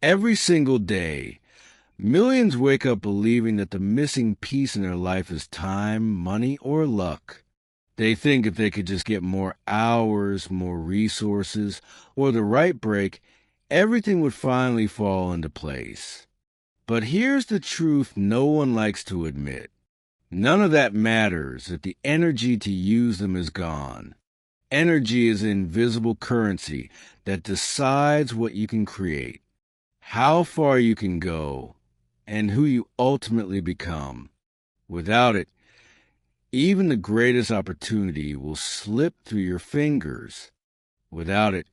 Every single day, millions wake up believing that the missing piece in their life is time, money, or luck. They think if they could just get more hours, more resources, or the right break, everything would finally fall into place. But here's the truth no one likes to admit. None of that matters if the energy to use them is gone. Energy is an invisible currency that decides what you can create, how far you can go, and who you ultimately become. Without it, even the greatest opportunity will slip through your fingers. Without it,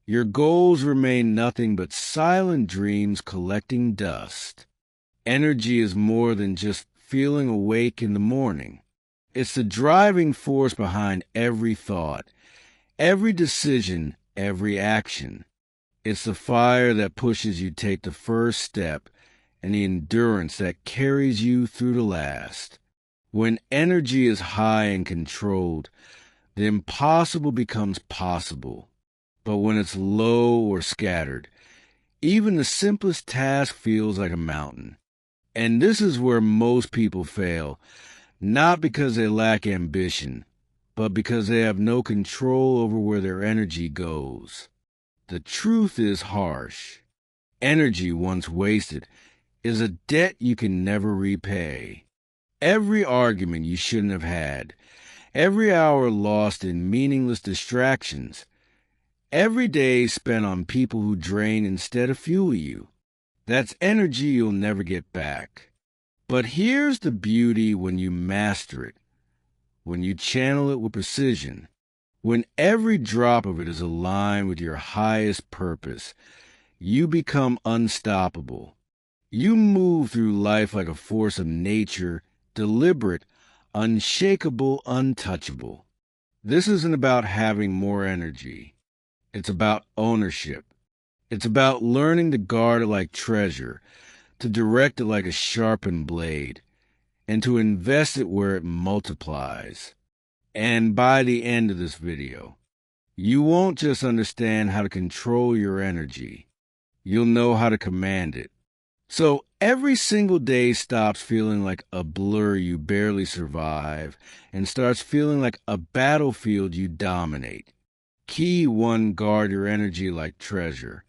your goals remain nothing but silent dreams collecting dust. Energy is more than just feeling awake in the morning. It's the driving force behind every thought, every decision, every action. It's the fire that pushes you to take the first step and the endurance that carries you through the last. When energy is high and controlled, the impossible becomes possible. But when it's low or scattered, even the simplest task feels like a mountain. And this is where most people fail, not because they lack ambition, but because they have no control over where their energy goes. The truth is harsh. Energy once wasted is a debt you can never repay. Every argument you shouldn't have had, every hour lost in meaningless distractions, every day spent on people who drain instead of fuel you, that's energy you'll never get back. But here's the beauty when you master it, when you channel it with precision, when every drop of it is aligned with your highest purpose, you become unstoppable. You move through life like a force of nature, deliberate, unshakable, untouchable. This isn't about having more energy. It's about ownership. It's about learning to guard it like treasure, to direct it like a sharpened blade, and to invest it where it multiplies. And by the end of this video, you won't just understand how to control your energy. You'll know how to command it. So every single day stops feeling like a blur you barely survive and starts feeling like a battlefield you dominate. Key 1, guard your energy like treasure.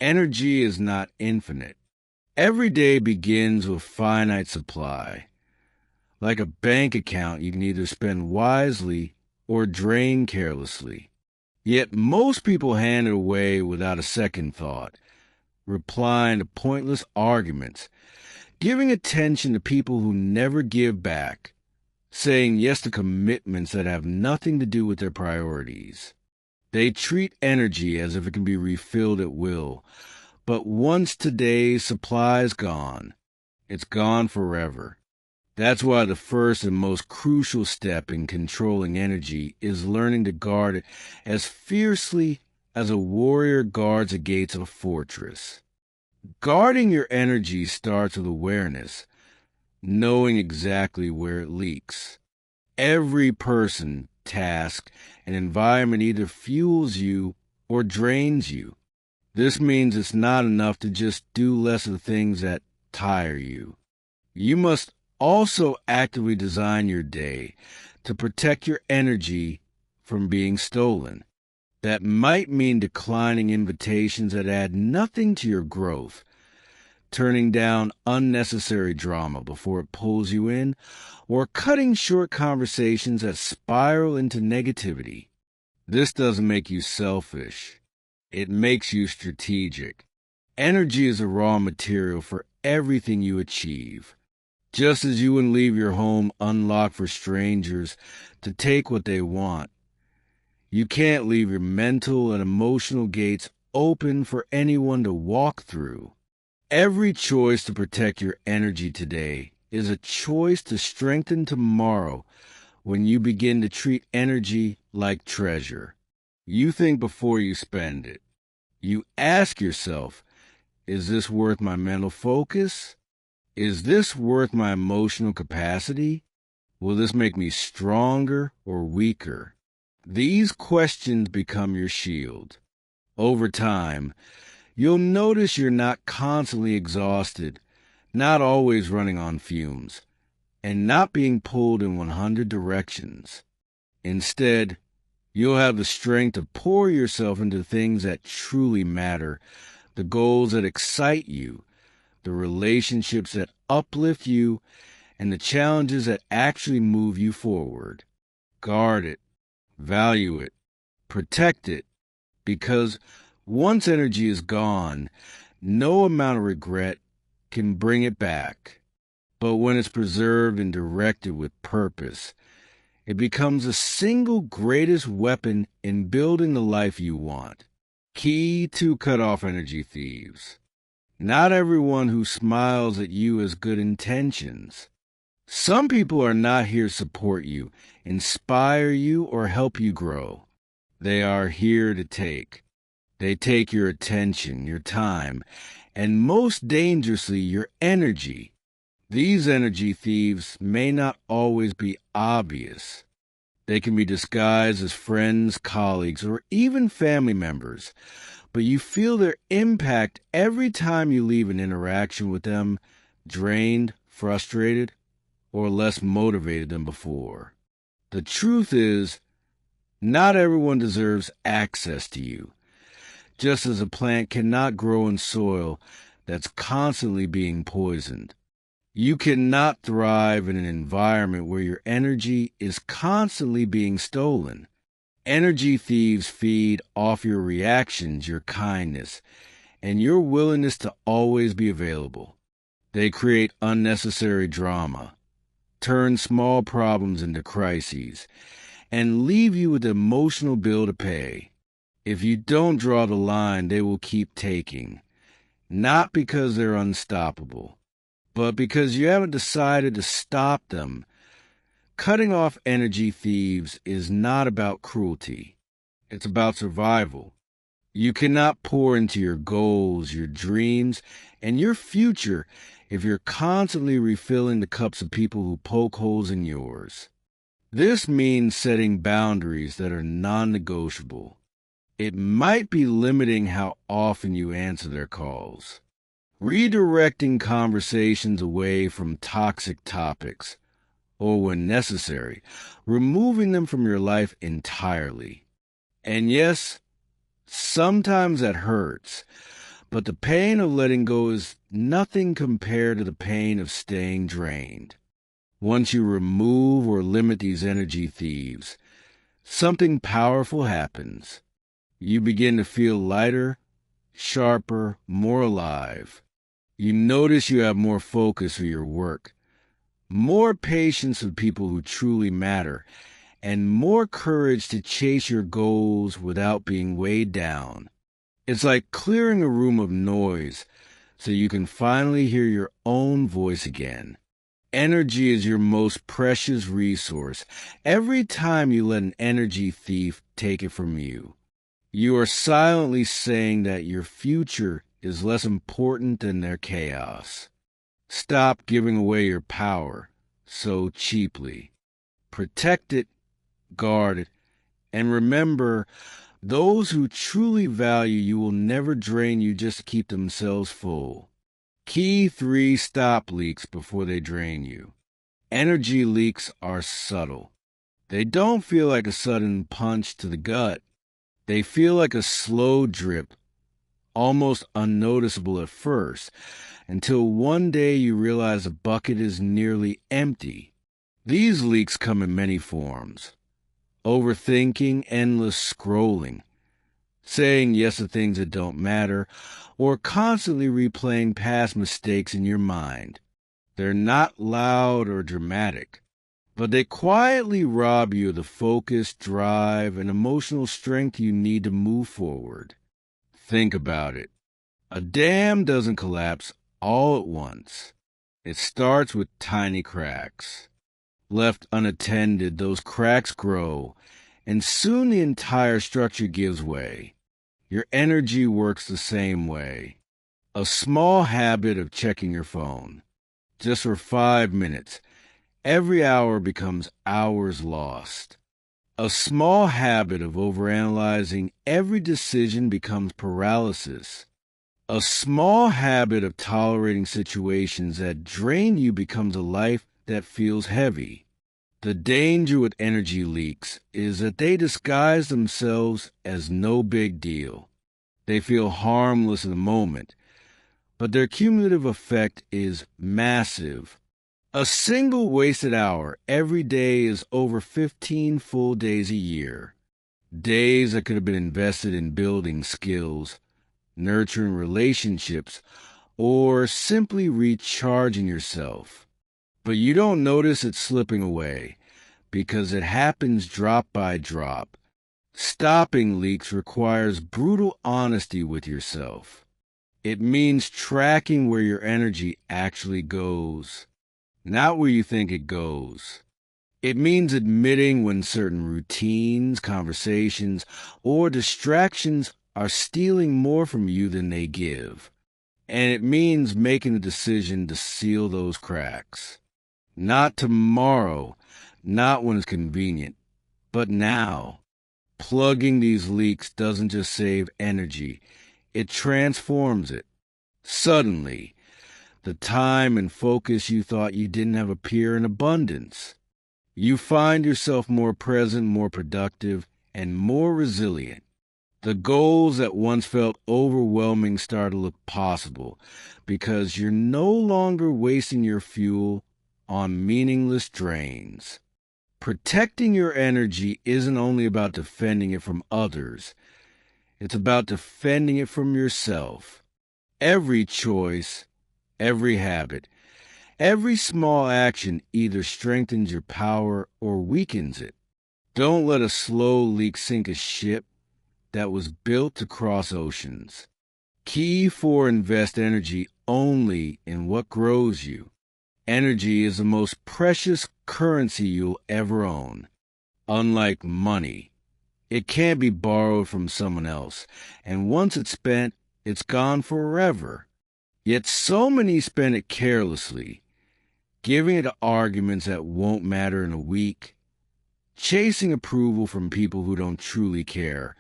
Energy is not infinite. Every day begins with finite supply. Like a bank account, you can either spend wisely or drain carelessly. Yet most people hand it away without a second thought, replying to pointless arguments, giving attention to people who never give back, saying yes to commitments that have nothing to do with their priorities. They treat energy as if it can be refilled at will, but once today's supply is gone, it's gone forever. That's why the first and most crucial step in controlling energy is learning to guard it as fiercely as a warrior guards the gates of a fortress. Guarding your energy starts with awareness, knowing exactly where it leaks. Every person, task, and environment either fuels you or drains you. This means it's not enough to just do less of the things that tire you. You must also actively design your day to protect your energy from being stolen. That might mean declining invitations that add nothing to your growth, turning down unnecessary drama before it pulls you in, or cutting short conversations that spiral into negativity. This doesn't make you selfish. It makes you strategic. Energy is a raw material for everything you achieve. Just as you wouldn't leave your home unlocked for strangers to take what they want, you can't leave your mental and emotional gates open for anyone to walk through. Every choice to protect your energy today is a choice to strengthen tomorrow when you begin to treat energy like treasure. You think before you spend it. You ask yourself, is this worth my mental focus? Is this worth my emotional capacity? Will this make me stronger or weaker? These questions become your shield. Over time, You'll notice you're not constantly exhausted, not always running on fumes, and not being pulled in 100 directions. Instead, you'll have the strength to pour yourself into things that truly matter, the goals that excite you, the relationships that uplift you, and the challenges that actually move you forward. Guard it, value it, protect it, because once energy is gone, no amount of regret can bring it back. But when it's preserved and directed with purpose, it becomes the single greatest weapon in building the life you want. Key to cut off energy thieves. Not everyone who smiles at you has good intentions. Some people are not here to support you, inspire you, or help you grow. They are here to take. They take your attention, your time, and most dangerously, your energy. These energy thieves may not always be obvious. They can be disguised as friends, colleagues, or even family members, but you feel their impact every time you leave an interaction with them, drained, frustrated, or less motivated than before. The truth is, not everyone deserves access to you, just as a plant cannot grow in soil that's constantly being poisoned. You cannot thrive in an environment where your energy is constantly being stolen. Energy thieves feed off your reactions, your kindness, and your willingness to always be available. They create unnecessary drama, turn small problems into crises, and leave you with an emotional bill to pay. If you don't draw the line, they will keep taking, not because they're unstoppable, but because you haven't decided to stop them. Cutting off energy thieves is not about cruelty. It's about survival. You cannot pour into your goals, your dreams, and your future if you're constantly refilling the cups of people who poke holes in yours. This means setting boundaries that are non-negotiable. It might be limiting how often you answer their calls, redirecting conversations away from toxic topics, or when necessary, removing them from your life entirely. And yes, sometimes that hurts, but the pain of letting go is nothing compared to the pain of staying drained. Once you remove or limit these energy thieves, something powerful happens. You begin to feel lighter, sharper, more alive. You notice you have more focus for your work, more patience with people who truly matter, and more courage to chase your goals without being weighed down. It's like clearing a room of noise so you can finally hear your own voice again. Energy is your most precious resource. Every time you let an energy thief take it from you, you are silently saying that your future is less important than their chaos. Stop giving away your power so cheaply. Protect it, guard it, and remember, those who truly value you will never drain you just to keep themselves full. Key 3 stop leaks before they drain you. Energy leaks are subtle. They don't feel like a sudden punch to the gut. They feel like a slow drip, almost unnoticeable at first, until one day you realize the bucket is nearly empty. These leaks come in many forms. Overthinking, endless scrolling, saying yes to things that don't matter, or constantly replaying past mistakes in your mind. They're not loud or dramatic, but they quietly rob you of the focus, drive, and emotional strength you need to move forward. Think about it. A dam doesn't collapse all at once. It starts with tiny cracks. Left unattended, those cracks grow, and soon the entire structure gives way. Your energy works the same way. A small habit of checking your phone, just for 5 minutes, every hour becomes hours lost. A small habit of overanalyzing every decision becomes paralysis. A small habit of tolerating situations that drain you becomes a life that feels heavy. The danger with energy leaks is that they disguise themselves as no big deal. They feel harmless in the moment, but their cumulative effect is massive. A single wasted hour every day is over 15 full days a year. Days that could have been invested in building skills, nurturing relationships, or simply recharging yourself. But you don't notice it slipping away because it happens drop by drop. Stopping leaks requires brutal honesty with yourself. It means tracking where your energy actually goes, not where you think it goes. It means admitting when certain routines, conversations, or distractions are stealing more from you than they give. And it means making a decision to seal those cracks. Not tomorrow, not when it's convenient, but now. Plugging these leaks doesn't just save energy, it transforms it. Suddenly, the time and focus you thought you didn't have appear in abundance. You find yourself more present, more productive, and more resilient. The goals that once felt overwhelming start to look possible because you're no longer wasting your fuel on meaningless drains. Protecting your energy isn't only about defending it from others, it's about defending it from yourself. Every choice, every habit, every small action either strengthens your power or weakens it. Don't let a slow leak sink a ship that was built to cross oceans. Key 4: invest energy only in what grows you. Energy is the most precious currency you'll ever own. Unlike money, it can't be borrowed from someone else, and once it's spent, it's gone forever. Yet so many spend it carelessly, giving it to arguments that won't matter in a week, chasing approval from people who don't truly care,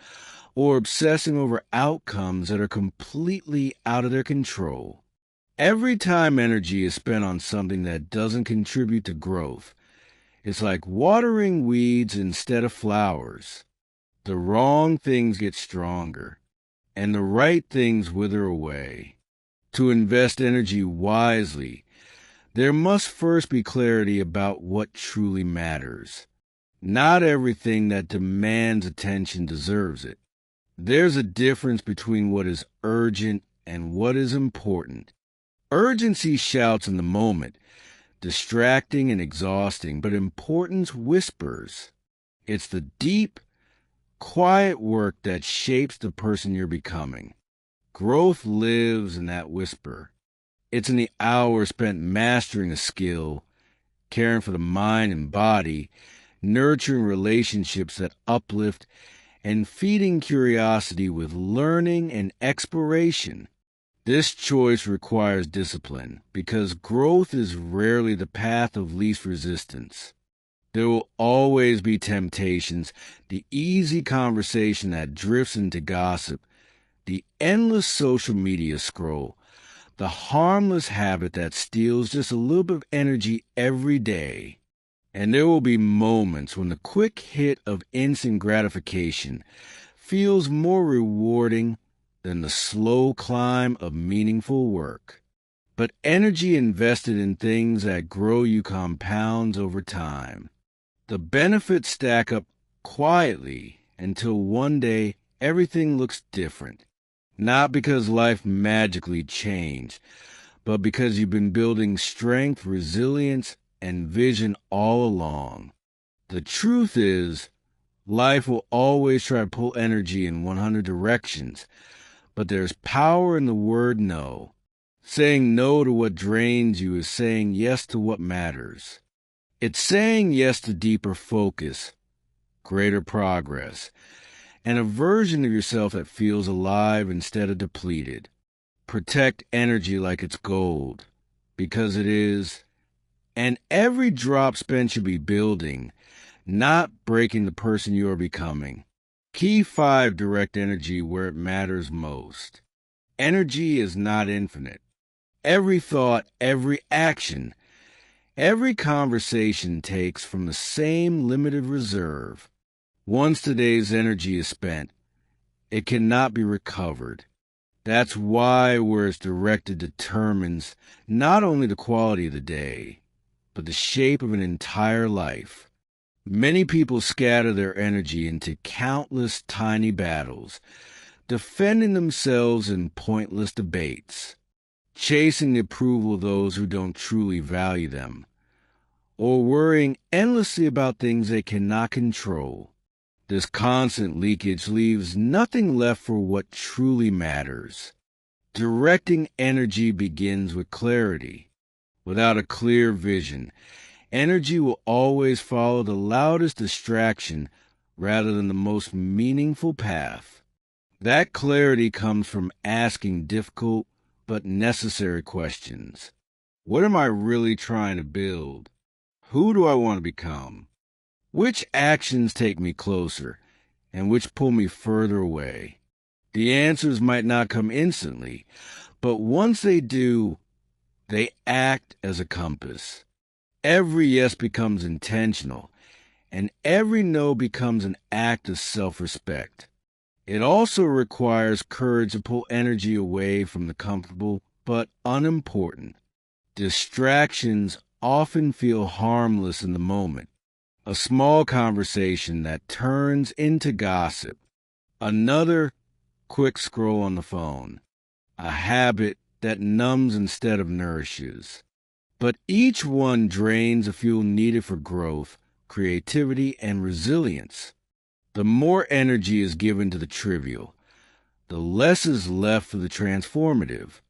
or obsessing over outcomes that are completely out of their control. Every time energy is spent on something that doesn't contribute to growth, it's like watering weeds instead of flowers. The wrong things get stronger, and the right things wither away. To invest energy wisely, there must first be clarity about what truly matters. Not everything that demands attention deserves it. There's a difference between what is urgent and what is important. Urgency shouts in the moment, distracting and exhausting, but importance whispers. It's the deep, quiet work that shapes the person you're becoming. Growth lives in that whisper. It's in the hours spent mastering a skill, caring for the mind and body, nurturing relationships that uplift, and feeding curiosity with learning and exploration. This choice requires discipline because growth is rarely the path of least resistance. There will always be temptations, the easy conversation that drifts into gossip, the endless social media scroll, the harmless habit that steals just a little bit of energy every day. And there will be moments when the quick hit of instant gratification feels more rewarding than the slow climb of meaningful work. But energy invested in things that grow you compounds over time. The benefits stack up quietly until one day everything looks different. Not because life magically changed, but because you've been building strength, resilience, and vision all along. The truth is, life will always try to pull energy in 100 directions, but there's power in the word no. Saying no to what drains you is saying yes to what matters. It's saying yes to deeper focus, greater progress, and a version of yourself that feels alive instead of depleted. Protect energy like it's gold, because it is. And every drop spent should be building, not breaking the person you are becoming. Key 5: direct energy where it matters most. Energy is not infinite. Every thought, every action, every conversation takes from the same limited reserve. Once today's energy is spent, it cannot be recovered. That's why where it's directed determines not only the quality of the day, but the shape of an entire life. Many people scatter their energy into countless tiny battles, defending themselves in pointless debates, chasing the approval of those who don't truly value them, or worrying endlessly about things they cannot control. This constant leakage leaves nothing left for what truly matters. Directing energy begins with clarity. Without a clear vision, energy will always follow the loudest distraction rather than the most meaningful path. That clarity comes from asking difficult but necessary questions. What am I really trying to build? Who do I want to become? Which actions take me closer, and which pull me further away? The answers might not come instantly, but once they do, they act as a compass. Every yes becomes intentional, and every no becomes an act of self-respect. It also requires courage to pull energy away from the comfortable but unimportant. Distractions often feel harmless in the moment. A small conversation that turns into gossip. Another quick scroll on the phone. A habit that numbs instead of nourishes. But each one drains the fuel needed for growth, creativity, and resilience. The more energy is given to the trivial, the less is left for the transformative.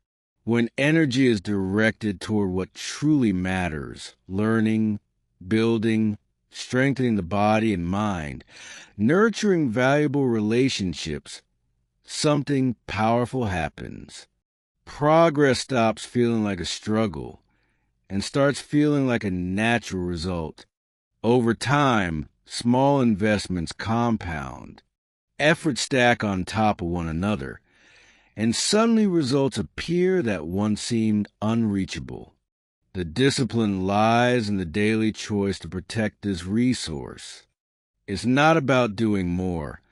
When energy is directed toward what truly matters, learning, building, strengthening the body and mind, nurturing valuable relationships, something powerful happens. Progress stops feeling like a struggle and starts feeling like a natural result. Over time, small investments compound, efforts stack on top of one another, and suddenly results appear that once seemed unreachable. The discipline lies in the daily choice to protect this resource. It's not about doing more,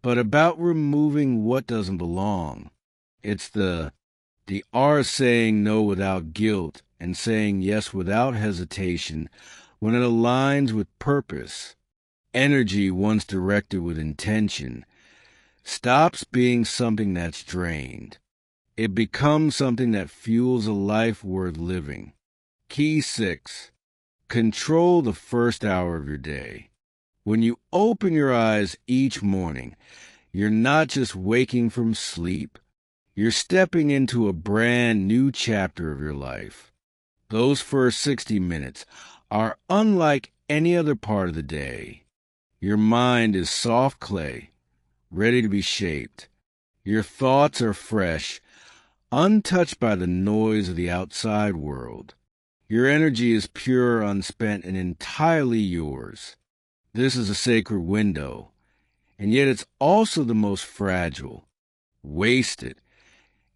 but about removing what doesn't belong. It's the art of saying no without guilt and saying yes without hesitation when it aligns with purpose. Energy, once directed with intention, stops being something that's drained. It becomes something that fuels a life worth living. Key 6. Control the first hour of your day. When you open your eyes each morning, you're not just waking from sleep. You're stepping into a brand new chapter of your life. Those first 60 minutes are unlike any other part of the day. Your mind is soft clay, ready to be shaped. Your thoughts are fresh, untouched by the noise of the outside world. Your energy is pure, unspent, and entirely yours. This is a sacred window, and yet it's also the most fragile. Waste it,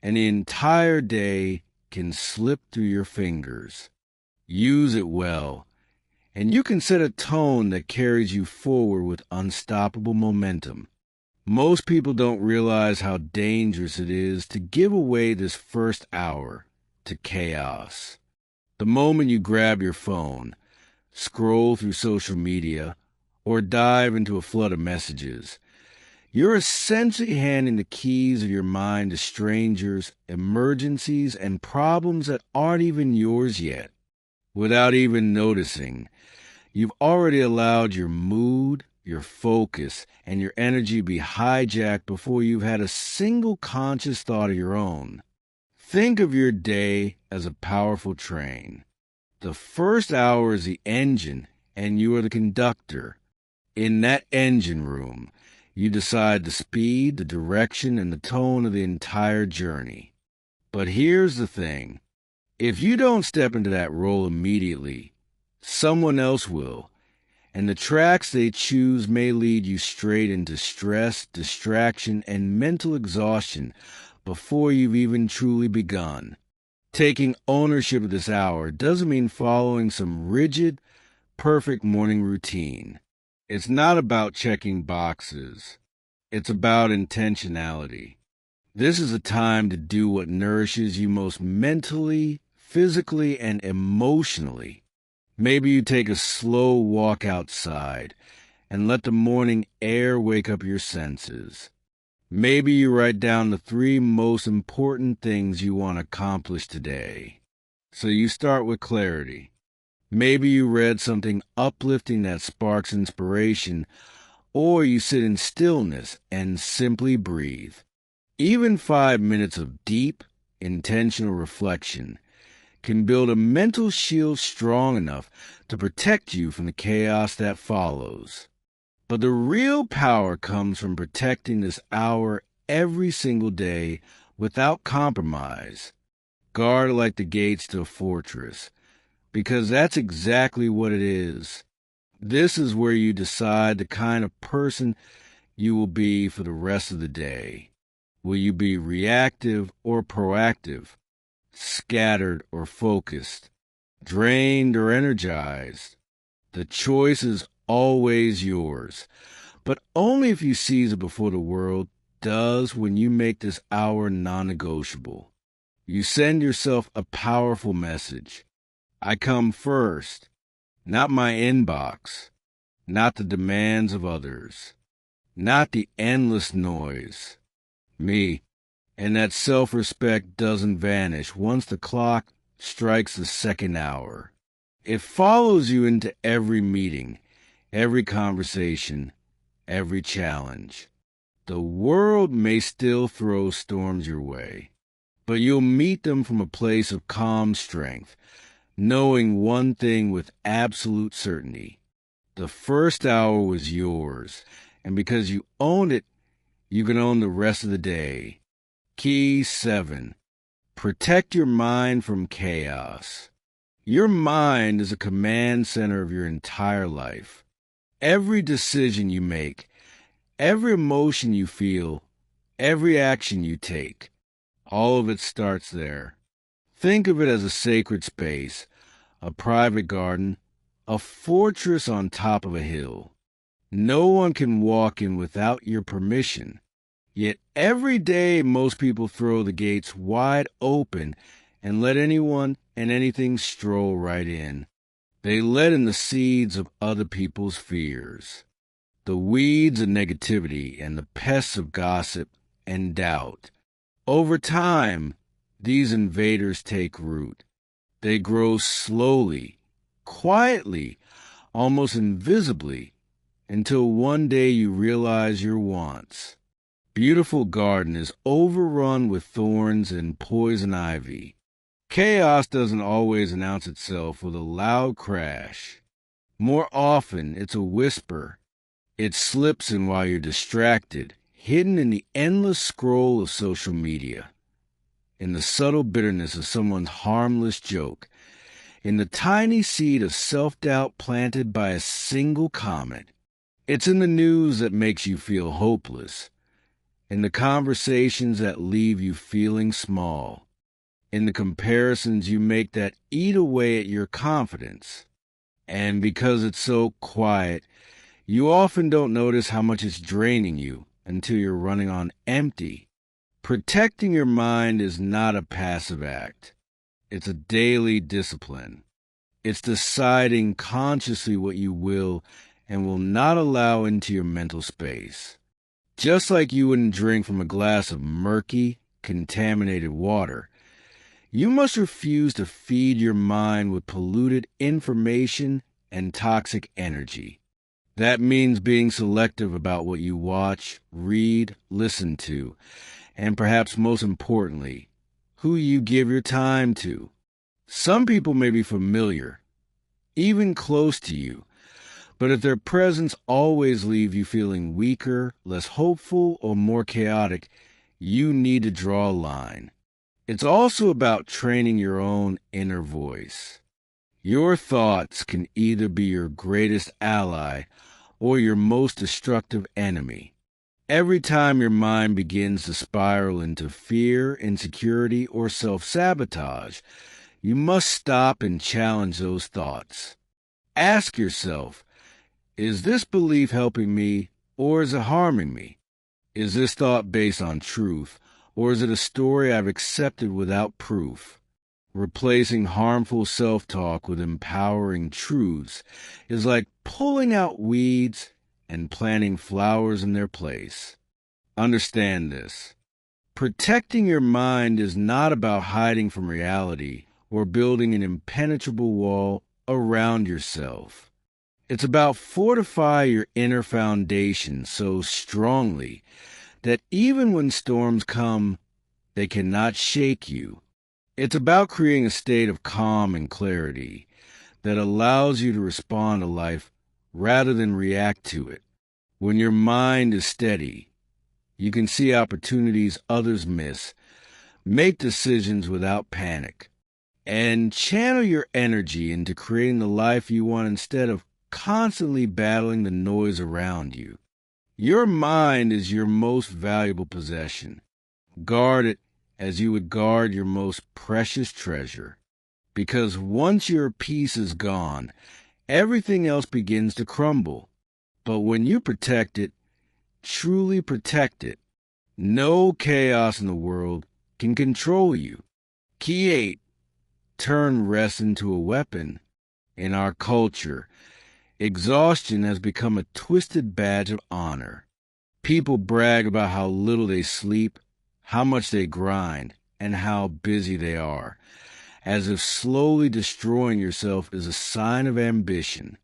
and the entire day can slip through your fingers. Use it well, and you can set a tone that carries you forward with unstoppable momentum. Most people don't realize how dangerous it is to give away this first hour to chaos. The moment you grab your phone, scroll through social media, or dive into a flood of messages, you're essentially handing the keys of your mind to strangers, emergencies, and problems that aren't even yours yet. Without even noticing, you've already allowed your mood, your focus, and your energy be hijacked before you've had a single conscious thought of your own. Think of your day as a powerful train. The first hour is the engine, and you are the conductor. In that engine room, you decide the speed, the direction, and the tone of the entire journey. But here's the thing. If you don't step into that role immediately, someone else will, and the tracks they choose may lead you straight into stress, distraction, and mental exhaustion before you've even truly begun. Taking ownership of this hour doesn't mean following some rigid, perfect morning routine. It's not about checking boxes. It's about intentionality. This is a time to do what nourishes you most mentally, physically, and emotionally. Maybe you take a slow walk outside and let the morning air wake up your senses. Maybe you write down the 3 most important things you want to accomplish today. So you start with clarity. Maybe you read something uplifting that sparks inspiration, or you sit in stillness and simply breathe. Even 5 minutes of deep, intentional reflection can build a mental shield strong enough to protect you from the chaos that follows. But the real power comes from protecting this hour every single day without compromise. Guard like the gates to a fortress, because that's exactly what it is. This is where you decide the kind of person you will be for the rest of the day. Will you be reactive or proactive? Scattered or focused? Drained or energized? The choice is always yours, but only if you seize it before the world does. When you make this hour non-negotiable, you send yourself a powerful message. I come first, not my inbox, not the demands of others, not the endless noise. Me. And that self-respect doesn't vanish once the clock strikes the second hour. It follows you into every meeting, every conversation, every challenge. The world may still throw storms your way, but you'll meet them from a place of calm strength, knowing one thing with absolute certainty. The first hour was yours, and because you owned it, you can own the rest of the day. Key 7. Protect your mind from chaos. Your mind is a command center of your entire life. Every decision you make, every emotion you feel, every action you take, all of it starts there. Think of it as a sacred space, a private garden, a fortress on top of a hill. No one can walk in without your permission. Yet every day most people throw the gates wide open and let anyone and anything stroll right in. They let in the seeds of other people's fears, the weeds of negativity and the pests of gossip and doubt. Over time, these invaders take root. They grow slowly, quietly, almost invisibly, until one day you realize your wants. Beautiful garden is overrun with thorns and poison ivy. Chaos doesn't always announce itself with a loud crash. More often, it's a whisper. It slips in while you're distracted, hidden in the endless scroll of social media, in the subtle bitterness of someone's harmless joke, in the tiny seed of self-doubt planted by a single comment. It's in the news that makes you feel hopeless, in the conversations that leave you feeling small, in the comparisons you make that eat away at your confidence. And because it's so quiet, you often don't notice how much it's draining you until you're running on empty. Protecting your mind is not a passive act. It's a daily discipline. It's deciding consciously what you will and will not allow into your mental space. Just like you wouldn't drink from a glass of murky, contaminated water, you must refuse to feed your mind with polluted information and toxic energy. That means being selective about what you watch, read, listen to, and perhaps most importantly, who you give your time to. Some people may be familiar, even close to you, but if their presence always leaves you feeling weaker, less hopeful, or more chaotic, you need to draw a line. It's also about training your own inner voice. Your thoughts can either be your greatest ally or your most destructive enemy. Every time your mind begins to spiral into fear, insecurity, or self-sabotage, you must stop and challenge those thoughts. Ask yourself, is this belief helping me or is it harming me? Is this thought based on truth or is it a story I've accepted without proof? Replacing harmful self-talk with empowering truths is like pulling out weeds and planting flowers in their place. Understand this. Protecting your mind is not about hiding from reality or building an impenetrable wall around yourself. It's about fortifying your inner foundation so strongly that even when storms come, they cannot shake you. It's about creating a state of calm and clarity that allows you to respond to life rather than react to it. When your mind is steady, you can see opportunities others miss, make decisions without panic, and channel your energy into creating the life you want instead of constantly battling the noise around you. Your mind is your most valuable possession. Guard it as you would guard your most precious treasure. Because once your peace is gone, everything else begins to crumble. But when you protect it, truly protect it, no chaos in the world can control you. Key 8. Turn rest into a weapon. In our culture, exhaustion has become a twisted badge of honor. People brag about how little they sleep, how much they grind, and how busy they are, as if slowly destroying yourself is a sign of ambition.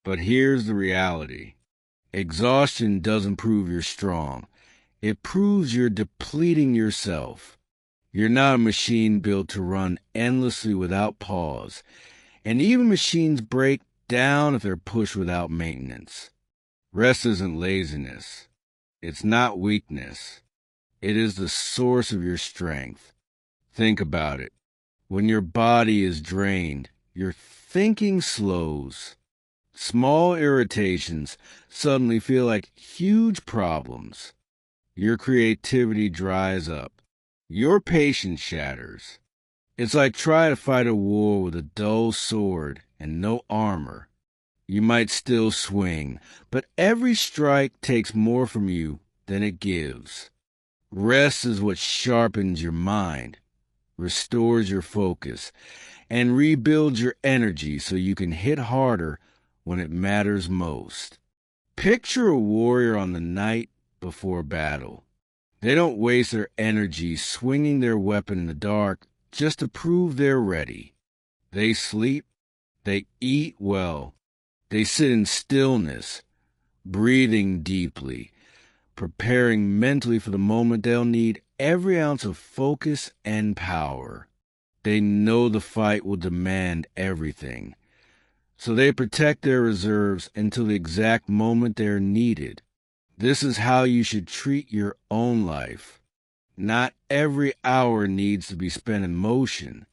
But here's the reality. Exhaustion doesn't prove you're strong. It proves you're depleting yourself. You're not a machine built to run endlessly without pause, and even machines break down if they're pushed without maintenance. Rest isn't laziness. It's not weakness. It is the source of your strength. Think about it. When your body is drained, your thinking slows. Small irritations suddenly feel like huge problems. Your creativity dries up. Your patience shatters. It's like trying to fight a war with a dull sword and no armor. You might still swing, but every strike takes more from you than it gives. Rest is what sharpens your mind, restores your focus, and rebuilds your energy so you can hit harder when it matters most. Picture a warrior on the night before battle. They don't waste their energy swinging their weapon in the dark just to prove they're ready. They sleep, they eat well, they sit in stillness, breathing deeply, preparing mentally for the moment they'll need every ounce of focus and power. They know the fight will demand everything, so they protect their reserves until the exact moment they're needed. This is how you should treat your own life. Not every hour needs to be spent in motion.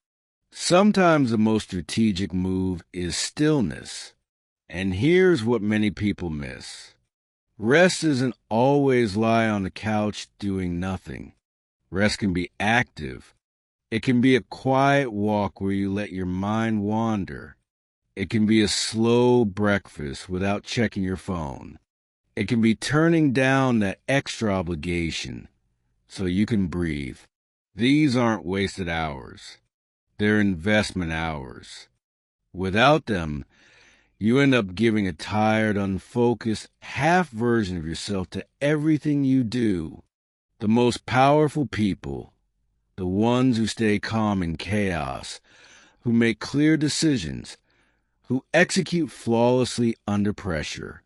Sometimes the most strategic move is stillness. And here's what many people miss. Rest isn't always lie on the couch doing nothing. Rest can be active. It can be a quiet walk where you let your mind wander. It can be a slow breakfast without checking your phone. It can be turning down that extra obligation so you can breathe. These aren't wasted hours. They're investment hours. Without them, you end up giving a tired, unfocused, half version of yourself to everything you do. The most powerful people, the ones who stay calm in chaos, who make clear decisions, who execute flawlessly under pressure,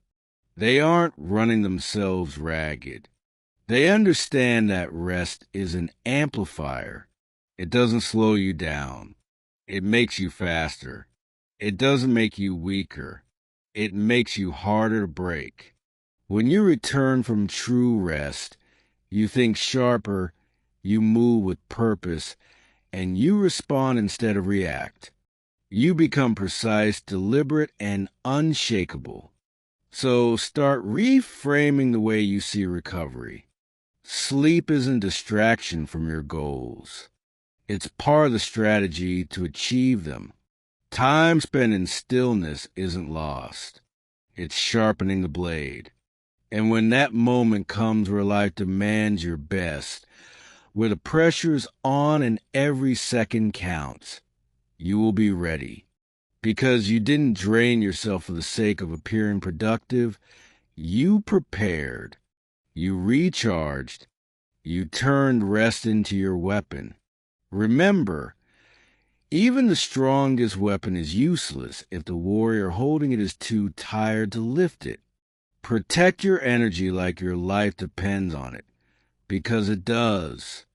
they aren't running themselves ragged. They understand that rest is an amplifier. It doesn't slow you down. It makes you faster. It doesn't make you weaker. It makes you harder to break. When you return from true rest, you think sharper, you move with purpose, and you respond instead of react. You become precise, deliberate, and unshakable. So start reframing the way you see recovery. Sleep isn't distraction from your goals. It's part of the strategy to achieve them. Time spent in stillness isn't lost. It's sharpening the blade. And when that moment comes where life demands your best, where the pressure's on and every second counts, you will be ready. Because you didn't drain yourself for the sake of appearing productive. You prepared. You recharged. You turned rest into your weapon. Remember, even the strongest weapon is useless if the warrior holding it is too tired to lift it. Protect your energy like your life depends on it, because it does.